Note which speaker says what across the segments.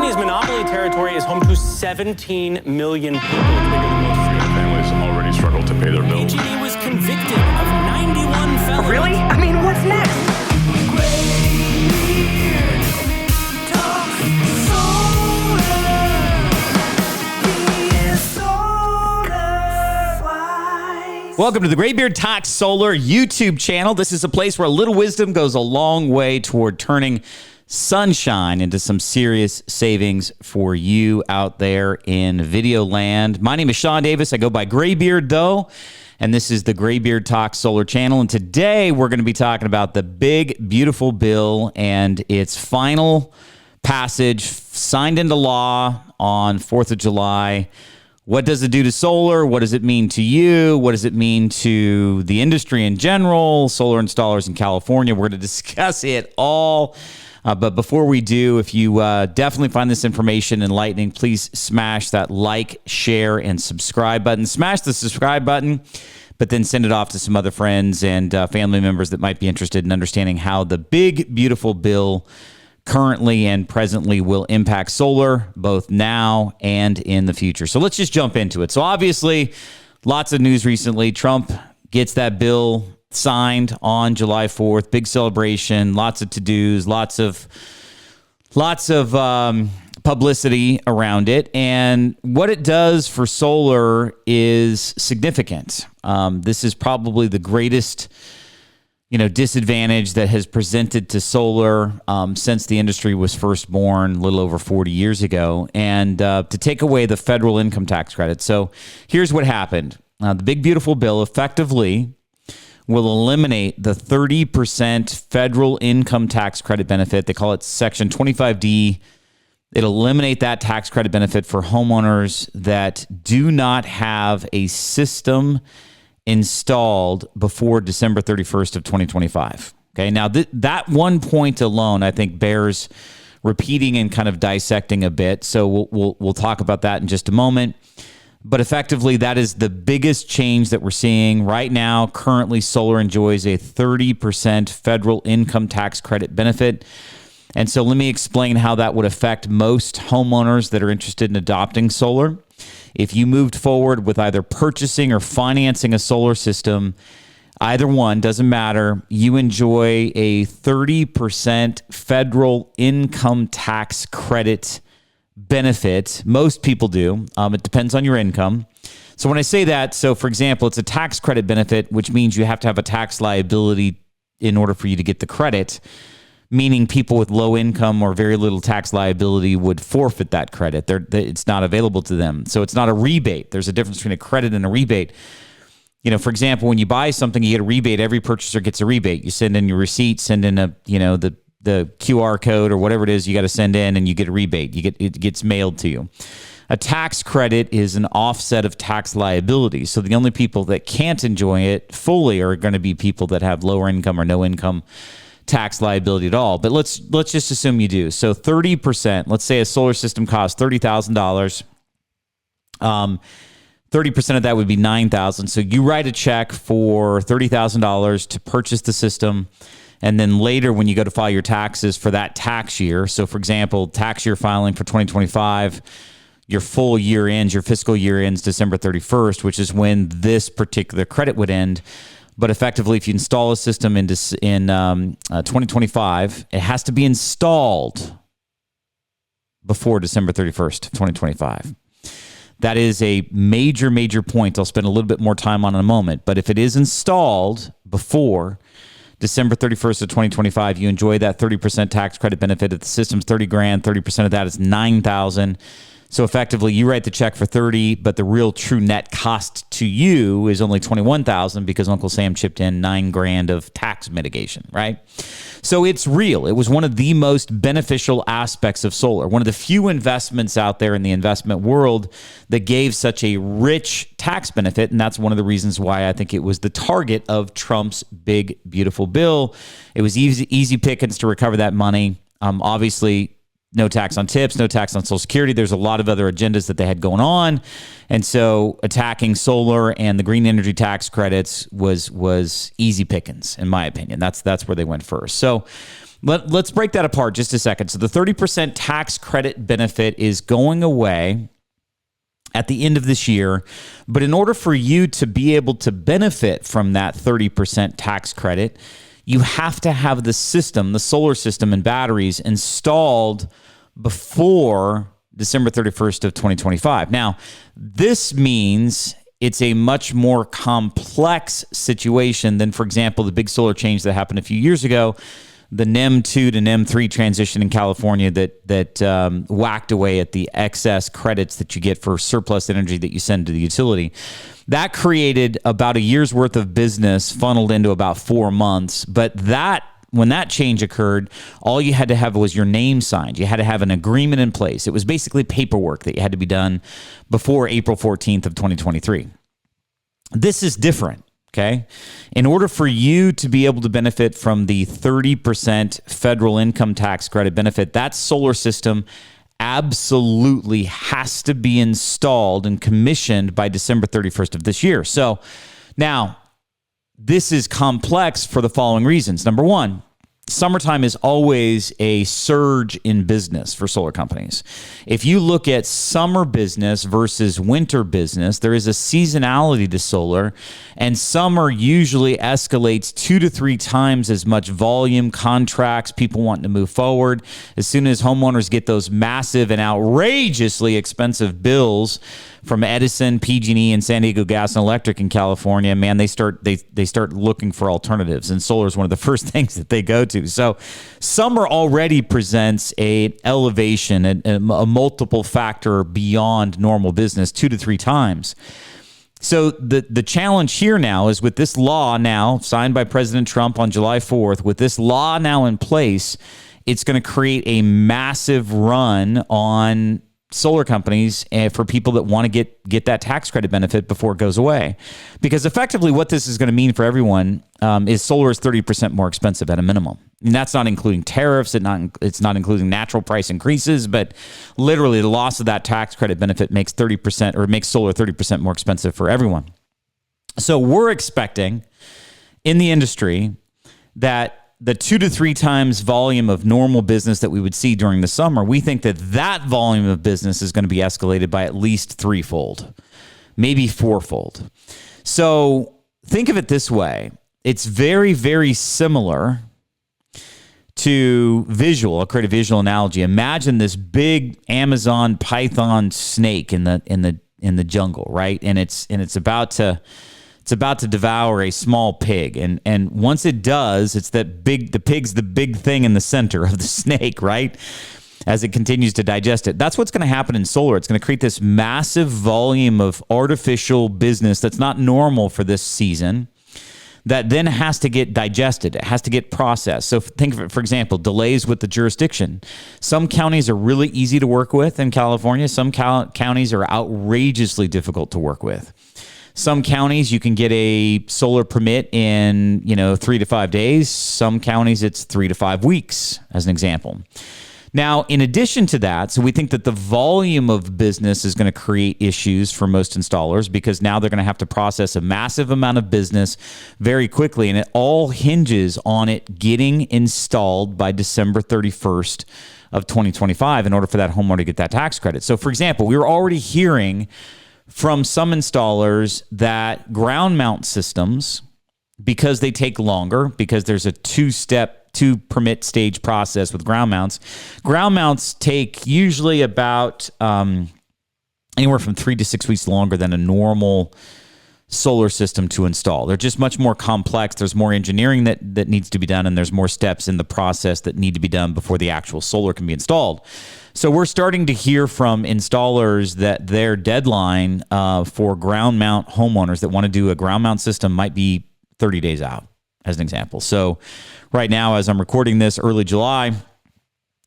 Speaker 1: PG&E's monopoly territory is home to 17 million people.
Speaker 2: Families already struggle to pay their bills.
Speaker 1: PG&E was convicted of 91 felonies.
Speaker 3: Really? I mean, what's next?
Speaker 4: Greybeard Talks Solar. He is SolarWise.
Speaker 5: Welcome to the Greybeard Talks Solar YouTube channel. This is a place where a little wisdom goes a long way toward turning sunshine into some serious savings for you out there in video land. My name is Shawn Davis. I go by Greybeard, though, and this is the Greybeard Talks Solar channel. And today we're going to be talking about the big, beautiful bill and its final passage, signed into law on 4th of July. What does it do to solar? What does it mean to you? What does it mean to the industry in general, solar installers in California? We're going to discuss it all. But before we do, if you definitely find this information enlightening, please smash that like, share, and subscribe button. Smash the subscribe button, but then send it off to some other friends and family members that might be interested in understanding how the big, beautiful bill currently and presently will impact solar, both now and in the future. So let's just jump into it. So obviously, lots of news recently. Trump gets that bill signed on July 4th. Big celebration, lots of to-dos, lots of publicity around it. And what it does for solar is significant. This is probably the greatest disadvantage that has presented to solar since the industry was first born a little over 40 years ago, and to take away the federal income tax credit. So here's what happened. The big, beautiful bill effectively will eliminate the 30% federal income tax credit benefit. They call it Section 25D. It'll eliminate that tax credit benefit for homeowners that do not have a system installed before December 31st of 2025. Okay, now that one point alone, I think, bears repeating and kind of dissecting a bit. So we'll talk about that in just a moment. But effectively, that is the biggest change that we're seeing right now. Currently, solar enjoys a 30% federal income tax credit benefit. And so let me explain how that would affect most homeowners that are interested in adopting solar. If you moved forward with either purchasing or financing a solar system, either one, doesn't matter, you enjoy a 30% federal income tax credit benefit. Most people do. It depends on your income. So when I say that, so for example, it's a tax credit benefit, which means you have to have a tax liability in order for you to get the credit, meaning people with low income or very little tax liability would forfeit that credit. It's not available to them. So it's not a rebate. There's a difference between a credit and a rebate. For example, when you buy something, you get a rebate. Every purchaser gets a rebate. You send in your receipt, send in the QR code or whatever it is you got to send in, and you get a rebate. It gets mailed to you. A tax credit is an offset of tax liability. So the only people that can't enjoy it fully are going to be people that have lower income or no income tax liability at all. But let's just assume you do. So 30%, let's say a solar system costs $30,000. 30% of that would be $9,000. So you write a check for $30,000 to purchase the system. And then later, when you go to file your taxes for that tax year, so for example, tax year filing for 2025, your full year ends, your fiscal year ends December 31st, which is when this particular credit would end. But effectively, if you install a system in 2025, it has to be installed before December 31st, 2025. That is a major, major point I'll spend a little bit more time on in a moment. But if it is installed before December 31st of 2025, you enjoy that 30% tax credit benefit. If the system's $30,000, 30% of that is $9,000. So effectively, you write the check for $30,000, but the real true net cost to you is only $21,000 because Uncle Sam chipped in $9,000 of tax mitigation, right? So it's real. It was one of the most beneficial aspects of solar. One of the few investments out there in the investment world that gave such a rich tax benefit, and that's one of the reasons why I think it was the target of Trump's big, beautiful bill. It was easy pickings to recover that money. Obviously, no tax on tips, no tax on Social Security. There's a lot of other agendas that they had going on. And so attacking solar and the green energy tax credits was easy pickings, in my opinion. That's where they went first. So Let's break that apart just a second. So the 30% tax credit benefit is going away at the end of this year. But in order for you to be able to benefit from that 30% tax credit, you have to have the system, the solar system and batteries installed before December 31st of 2025. Now, this means it's a much more complex situation than, for example, the big solar change that happened a few years ago, the NEM 2 to NEM 3 transition in California that whacked away at the excess credits that you get for surplus energy that you send to the utility. That created about a year's worth of business funneled into about 4 months. But when that change occurred, all you had to have was your name signed. You had to have an agreement in place. It was basically paperwork that had to be done before April 14th of 2023. This is different. Okay. In order for you to be able to benefit from the 30% federal income tax credit benefit, that solar system absolutely has to be installed and commissioned by December 31st of this year. So now this is complex for the following reasons. Number one, summertime is always a surge in business for solar companies. If you look at summer business versus winter business, there is a seasonality to solar, and summer usually escalates 2 to 3 times as much volume, contracts, people wanting to move forward. As soon as homeowners get those massive and outrageously expensive bills from Edison, PG&E, and San Diego Gas and Electric in California, man, they start looking for alternatives, and solar is one of the first things that they go to. So summer already presents a elevation, a multiple factor beyond normal business, 2 to 3 times. So the challenge here now is with this law now signed by President Trump on July 4th, with this law now in place, it's going to create a massive run on solar companies and for people that want to get that tax credit benefit before it goes away. Because effectively what this is going to mean for everyone is solar is 30% more expensive at a minimum. And that's not including tariffs. It's not including natural price increases, but literally the loss of that tax credit benefit makes 30% or makes solar 30% more expensive for everyone. So we're expecting in the industry that the 2 to 3 times volume of normal business that we would see during the summer, we think that volume of business is going to be escalated by at least 3-fold, maybe 4-fold. So think of it this way. It's very, very similar to visual. I'll create a visual analogy. Imagine this big Amazon python snake in the jungle, right? And it's about to devour a small pig. And once it does, the pig's the big thing in the center of the snake, right? As it continues to digest it. That's what's going to happen in solar. It's going to create this massive volume of artificial business that's not normal for this season that then has to get digested. It has to get processed. So think of it, for example, delays with the jurisdiction. Some counties are really easy to work with in California. Some counties are outrageously difficult to work with. Some counties you can get a solar permit in 3 to 5 days. Some counties it's 3 to 5 weeks, as an example. Now, in addition to that, so we think that the volume of business is going to create issues for most installers because now they're going to have to process a massive amount of business very quickly, and it all hinges on it getting installed by December 31st of 2025 in order for that homeowner to get that tax credit. So, for example, we were already hearing from some installers that ground mount systems, because they take longer, because there's a 2 permit stage process with ground mounts take usually about anywhere from 3 to 6 weeks longer than a normal solar system to install. They're just much more complex. There's more engineering that needs to be done, and there's more steps in the process that need to be done before the actual solar can be installed. So we're starting to hear from installers that their deadline for ground mount homeowners that want to do a ground mount system might be 30 days out, as an example. So right now, as I'm recording this, early July,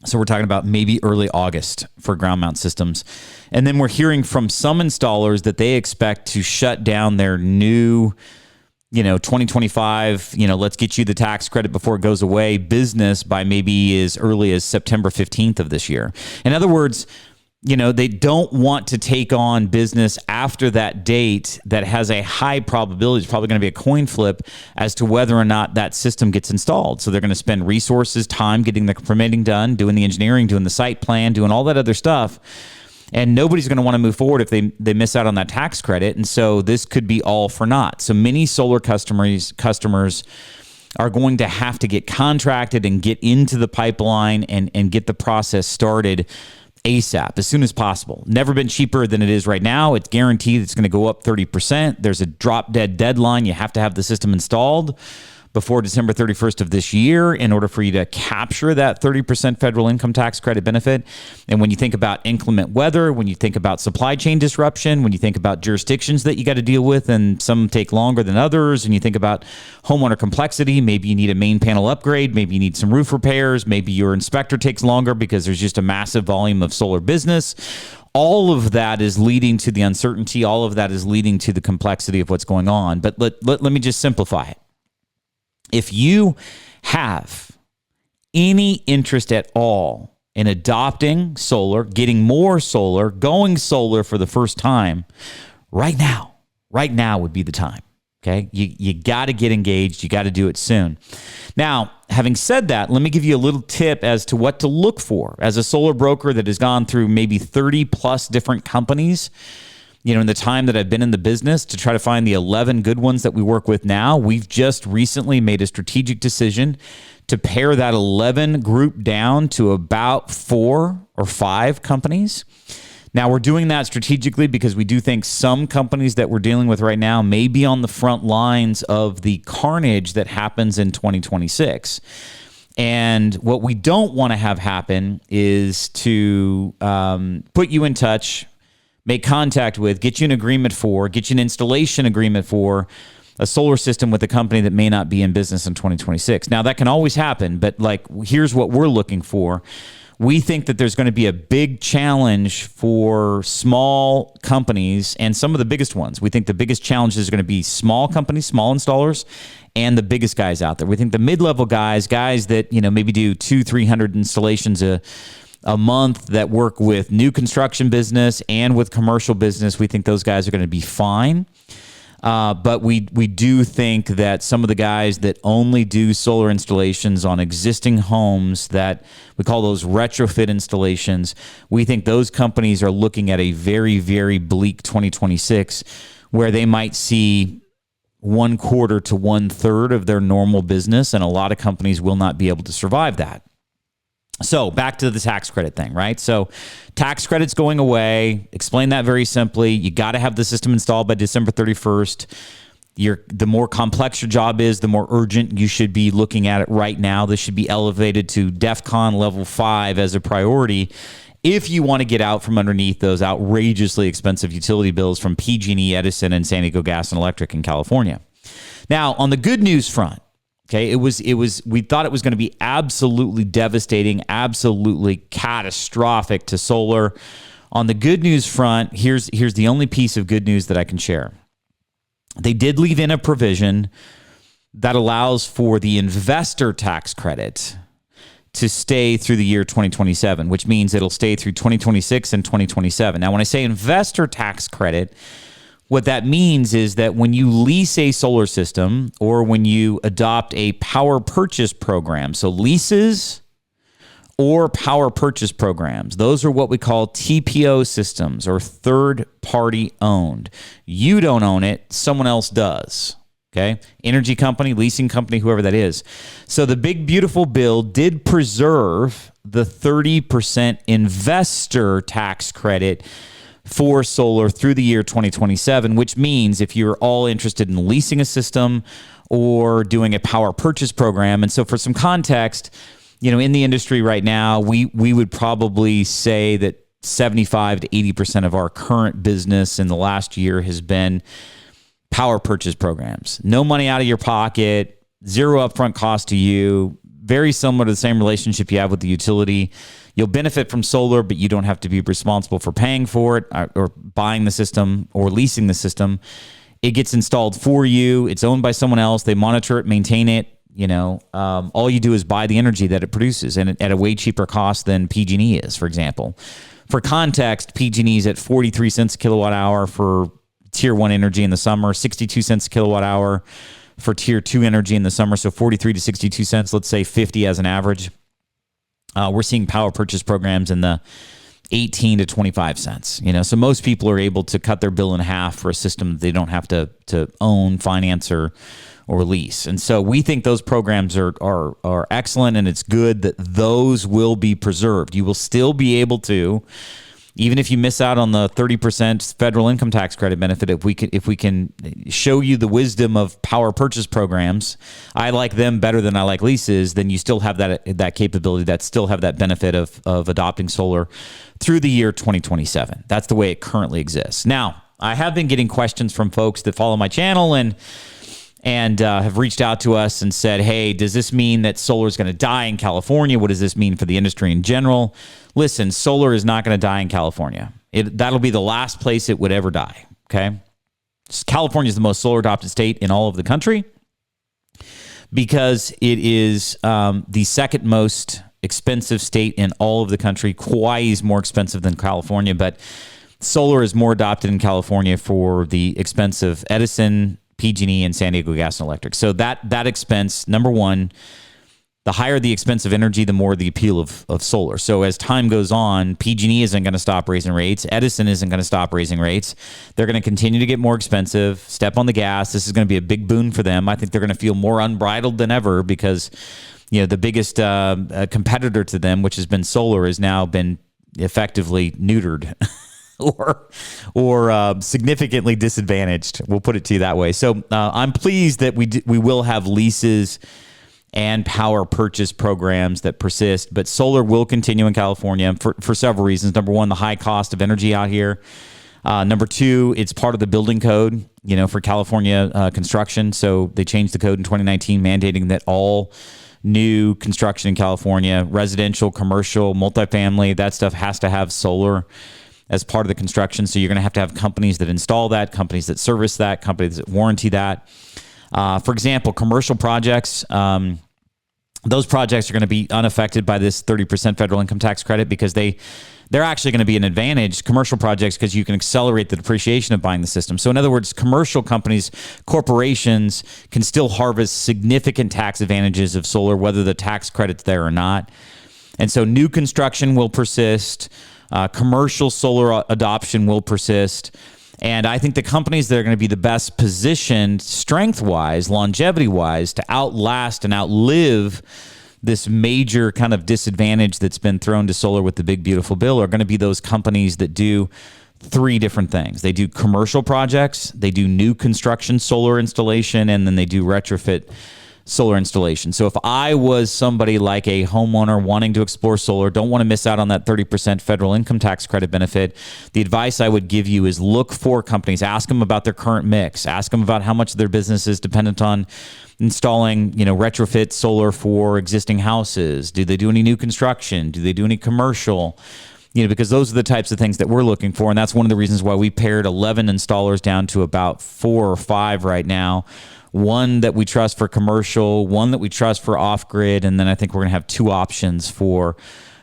Speaker 5: so we're talking about maybe early August for ground mount systems. And then we're hearing from some installers that they expect to shut down their new 2025, let's get you the tax credit before it goes away business by maybe as early as September 15th of this year. In other words, they don't want to take on business after that date that has a high probability, it's probably going to be a coin flip as to whether or not that system gets installed. So they're going to spend resources, time getting the permitting done, doing the engineering, doing the site plan, doing all that other stuff. And nobody's going to want to move forward if they miss out on that tax credit. And so this could be all for naught. So many solar customers are going to have to get contracted and get into the pipeline and get the process started ASAP, as soon as possible. Never been cheaper than it is right now. It's guaranteed it's going to go up 30%. There's a drop dead deadline. You have to have the system installed before December 31st of this year in order for you to capture that 30% federal income tax credit benefit. And when you think about inclement weather, when you think about supply chain disruption, when you think about jurisdictions that you got to deal with, and some take longer than others, and you think about homeowner complexity, maybe you need a main panel upgrade, maybe you need some roof repairs, maybe your inspector takes longer because there's just a massive volume of solar business. All of that is leading to the uncertainty. All of that is leading to the complexity of what's going on. But let me just simplify it. If you have any interest at all in adopting solar, getting more solar, going solar for the first time, right now would be the time. Okay. You got to get engaged. You got to do it soon. Now, having said that, let me give you a little tip as to what to look for as a solar broker that has gone through maybe 30 plus different companies. In the time that I've been in the business to try to find the 11 good ones that we work with now. We've just recently made a strategic decision to pare that 11 group down to about 4 or 5 companies. Now, we're doing that strategically because we do think some companies that we're dealing with right now may be on the front lines of the carnage that happens in 2026. And what we don't want to have happen is to put you in touch, make contact with, get you an agreement for, get you an installation agreement for a solar system with a company that may not be in business in 2026. Now, that can always happen, but here's what we're looking for. We think that there's going to be a big challenge for small companies and some of the biggest ones. We think the biggest challenge is going to be small companies, small installers, and the biggest guys out there. We think the mid-level guys that, maybe do 200-300 installations a month that work with new construction business and with commercial business, we think those guys are going to be fine. But we do think that some of the guys that only do solar installations on existing homes, that we call those retrofit installations, we think those companies are looking at a very, very bleak 2026 where they might see 1/4 to 1/3 of their normal business, and a lot of companies will not be able to survive that. So back to the tax credit thing, right? So tax credit's going away. Explain that very simply. You got to have the system installed by December 31st. The more complex your job is, the more urgent you should be looking at it right now. This should be elevated to DEFCON level 5 as a priority if you want to get out from underneath those outrageously expensive utility bills from PG&E, Edison, and San Diego Gas and Electric in California. Now, on the good news front, okay, we thought it was going to be absolutely devastating, absolutely catastrophic to solar. On the good news front, here's the only piece of good news that I can share. They did leave in a provision that allows for the investor tax credit to stay through the year 2027, which means it'll stay through 2026 and 2027. Now, when I say investor tax credit, what that means is that when you lease a solar system or when you adopt a power purchase program, so leases or power purchase programs, those are what we call TPO systems or third party owned. You don't own it, someone else does. Okay, energy company, leasing company, whoever that is. So the big beautiful bill did preserve the 30% investor tax credit for solar through the year 2027, which means if you're all interested in leasing a system or doing a power purchase program. And so for some context, in the industry right now, we would probably say that 75 to 80% of our current business in the last year has been power purchase programs. No money out of your pocket, zero upfront cost to you, very similar to the same relationship you have with the utility. You'll benefit from solar, but you don't have to be responsible for paying for it or buying the system or leasing the system. It gets installed for you. It's owned by someone else. They monitor it, maintain it. All you do is buy the energy that it produces, and at a way cheaper cost than PG&E is, for example. For context, PG&E is at 43 cents a kilowatt hour for tier 1 energy in the summer, 62 cents a kilowatt hour for tier 2 energy in the summer. So 43 to 62 cents, let's say 50 as an average. We're seeing power purchase programs in the 18 to 25 cents. So most people are able to cut their bill in half for a system that they don't have to own, finance, or lease. And so we think those programs are excellent, and it's good that those will be preserved. You will still be able to, even if you miss out on the 30% federal income tax credit benefit, if we can show you the wisdom of power purchase programs, I like them better than I like leases, then you still have that capability, that still have that benefit of adopting solar through the year 2027. That's the way it currently exists. Now, I have been getting questions from folks that follow my channel and have reached out to us and said, hey, does this mean that solar is going to die in California? What does this mean for the industry in general? Listen, solar is not going to die in California. That'll be the last place it would ever die, okay? California is the most solar adopted state in all of the country because it is the second most expensive state in all of the country. Hawaii is more expensive than California, but solar is more adopted in California for the expense of Edison, PG&E, and San Diego Gas and Electric. So that expense, number one, the higher the expense of energy, the more the appeal of solar. So as time goes on, PG&E isn't going to stop raising rates. Edison isn't going to stop raising rates. They're going to continue to get more expensive, step on the gas. This is going to be a big boon for them. I think they're going to feel more unbridled than ever because the biggest competitor to them, which has been solar, has now been effectively neutered or significantly disadvantaged. We'll put it to you that way. So I'm pleased that we will have leases and power purchase programs that persist, but solar will continue in California for several reasons. Number one, the high cost of energy out here. Number two, it's part of the building code, for California construction. So they changed the code in 2019, mandating that all new construction in California, residential, commercial, multifamily, that stuff has to have solar as part of the construction. So you're going to have companies that install that, companies that service that, companies that warranty that. For example, commercial projects, those projects are going to be unaffected by this 30% federal income tax credit because they're actually going to be an advantage, commercial projects, because you can accelerate the depreciation of buying the system. So in other words, commercial companies, corporations can still harvest significant tax advantages of solar, whether the tax credit's there or not. And so new construction will persist. Commercial solar adoption will persist. And I think the companies that are going to be the best positioned strength-wise, longevity-wise, to outlast and outlive this major kind of disadvantage that's been thrown to solar with the big, beautiful bill are going to be those companies that do three different things. They do commercial projects, they do new construction solar installation, and then they do retrofit solar installation. So if I was somebody like a homeowner wanting to explore solar, don't want to miss out on that 30% federal income tax credit benefit, the advice I would give you is look for companies, ask them about their current mix, ask them about how much of their business is dependent on installing, retrofit solar for existing houses. Do they do any new construction? Do they do any commercial? Because those are the types of things that we're looking for. And that's one of the reasons why we pared 11 installers down to about 4 or 5 right now. One that we trust for commercial, one that we trust for off-grid, and then I think we're going to have 2 options for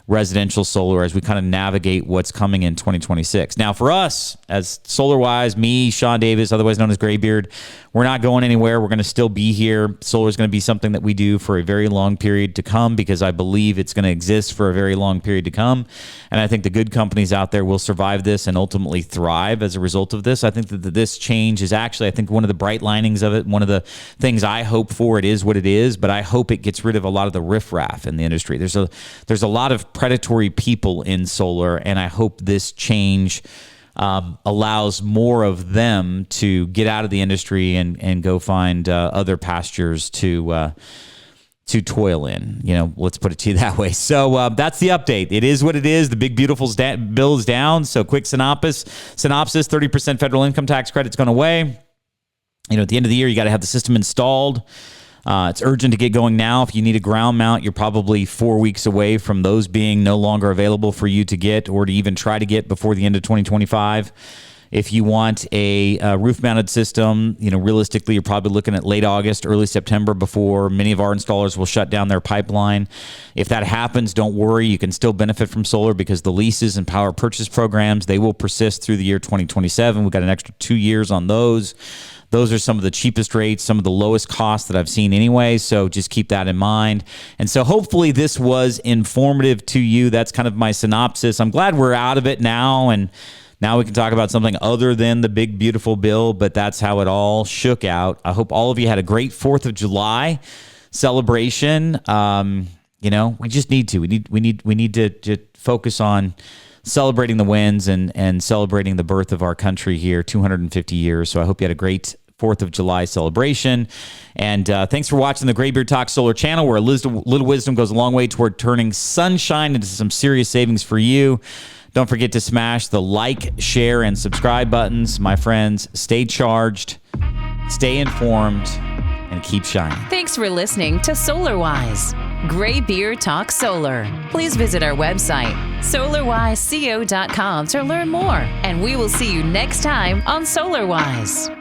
Speaker 5: residential solar as we kind of navigate what's coming in 2026. Now, for us, as SolarWise, me, Shawn Davis, otherwise known as Greybeard, we're not going anywhere. We're going to still be here. Solar is going to be something that we do for a very long period to come because I believe it's going to exist for a very long period to come. And I think the good companies out there will survive this and ultimately thrive as a result of this. I think that this change is actually, I think, one of the bright linings of it. One of the things I hope for, it is what it is, but I hope it gets rid of a lot of the riffraff in the industry. There's a lot of predatory people in solar, and I hope this change allows more of them to get out of the industry and go find other pastures to toil in. Let's put it to you that way. So that's the update. It is what it is. The big beautiful bill is down. So quick synopsis: 30% federal income tax credit's gone away. At the end of the year, you got to have the system installed. It's urgent to get going now. If you need a ground mount, you're probably 4 weeks away from those being no longer available for you to get or to even try to get before the end of 2025. If you want a roof-mounted system, realistically, you're probably looking at late August, early September before many of our installers will shut down their pipeline. If that happens, don't worry. You can still benefit from solar because the leases and power purchase programs, they will persist through the year 2027. We've got an extra 2 years on those. Those are some of the cheapest rates, some of the lowest costs that I've seen anyway, so just keep that in mind. And so hopefully this was informative to you. That's kind of my synopsis. I'm glad we're out of it now, and now we can talk about something other than the big, beautiful bill, but that's how it all shook out. I hope all of you had a great 4th of July celebration. We just need to. We need to focus on celebrating the wins and celebrating the birth of our country here, 250 years. So I hope you had a great 4th of July celebration. And thanks for watching the Greybeard Talks Solar channel, where a little wisdom goes a long way toward turning sunshine into some serious savings for you. Don't forget to smash the like, share, and subscribe buttons. My friends, stay charged, stay informed, and keep shining.
Speaker 3: Thanks for listening to SolarWise, Greybeard Talks Solar. Please visit our website, solarwiseco.com, to learn more. And we will see you next time on SolarWise.